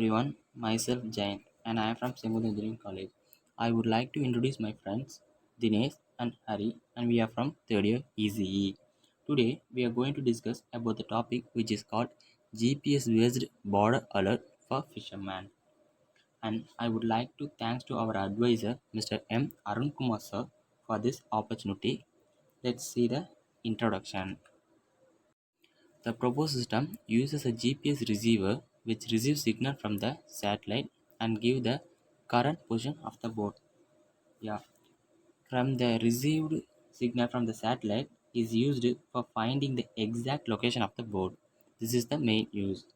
everyone, myself Jain and I am from Simul Engineering College. I would like to introduce my friends Dinesh and Hari and we are from 3rd year ECE. Today we are going to discuss about the topic which is called GPS based border alert for fishermen. And I would like to thanks to our advisor Mr. M. Arun Kumar sir for this opportunity. Let's see the introduction. The proposed system uses a GPS receiver which receives signal from the satellite and give the current position of the boat. Yeah, from the received signal from the satellite is used for finding the exact location of the boat. This is the main use.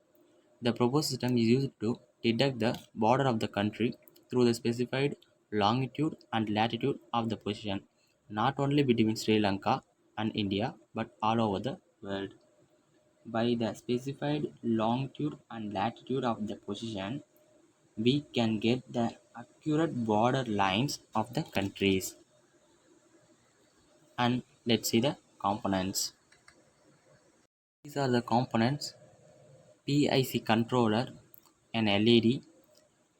The proposed system is used to detect the border of the country through the specified longitude and latitude of the position, not only between Sri Lanka and India but all over the world. By the specified longitude and latitude of the position, we can get the accurate border lines of the countries. And let's see the components. These are the components: PIC controller, an LED,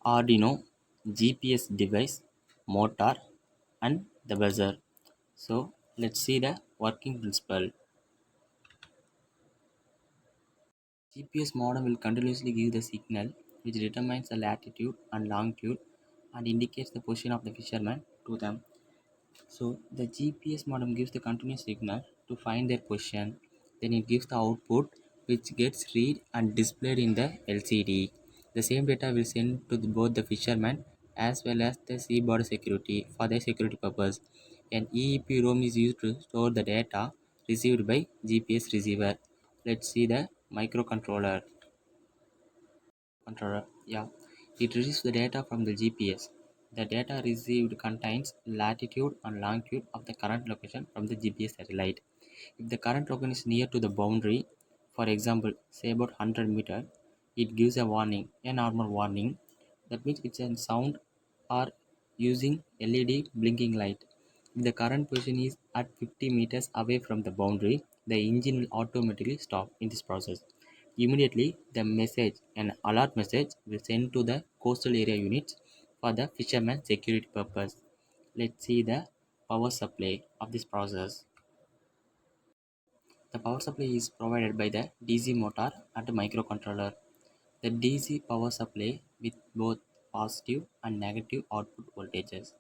Arduino, GPS device, motor, and the buzzer. So let's see the working principle. GPS modem will continuously give the signal which determines the latitude and longitude and indicates the position of the fisherman to them. So the GPS modem gives the continuous signal to find their position. Then it gives the output which gets read and displayed in the LCD. The same data will send to both the fishermen as well as the seaboard security for their security purpose. An EEPROM is used to store the data received by GPS receiver. Let's see the microcontroller. Controller, yeah, it receives the data from the GPS. The data received contains latitude and longitude of the current location from the GPS satellite. If the current location is near to the boundary, for example, say about 100 meter, it gives a warning, a normal warning. That means it's a sound or using LED blinking light. If the current position is at 50 meters away from the boundary, the engine will automatically stop in this process. Immediately, the message, an alert message, will send to the coastal area units for the fisherman security purpose. Let's see the power supply of this process. The power supply is provided by the DC motor and microcontroller. The DC power supply with both positive and negative output voltages.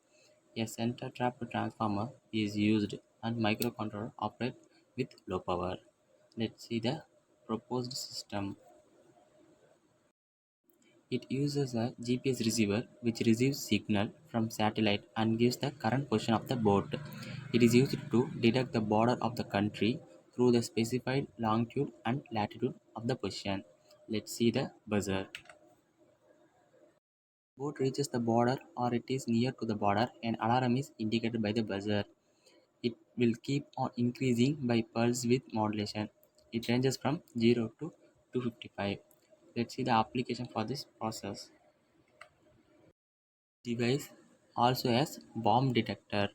A center trap transformer is used and microcontroller operate with low power. Let's see the proposed system. It uses a GPS receiver which receives signal from satellite and gives the current position of the boat. It is used to detect the border of the country through the specified longitude and latitude of the position. Let's see the buzzer. Boat reaches the border or it is near to the border, an alarm is indicated by the buzzer. It will keep on increasing by pulse width modulation. It ranges from 0 to 255. Let's see the application for this process. Device also has bomb detector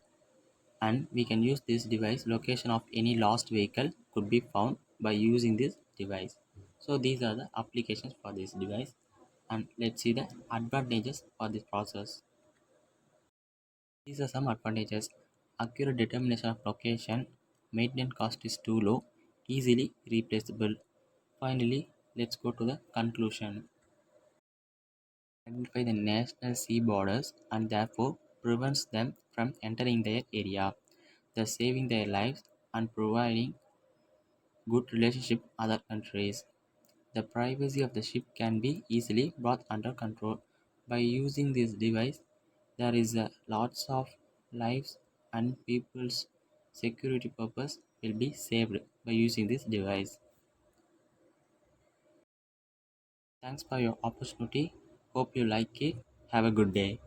and we can use this device. Location of any lost vehicle could be found by using this device. So these are the applications for this device and let's see the advantages for this process. These are some advantages: accurate determination of location, maintenance cost is too low, easily replaceable. Finally, let's go to the conclusion. Identify the national sea borders and therefore prevents them from entering their area, thus saving their lives and providing good relationship with other countries. The privacy of the ship can be easily brought under control. By using this device, there is a lots of lives and people's security purpose will be saved by using this device. Thanks for your opportunity. Hope you like it. Have a good day.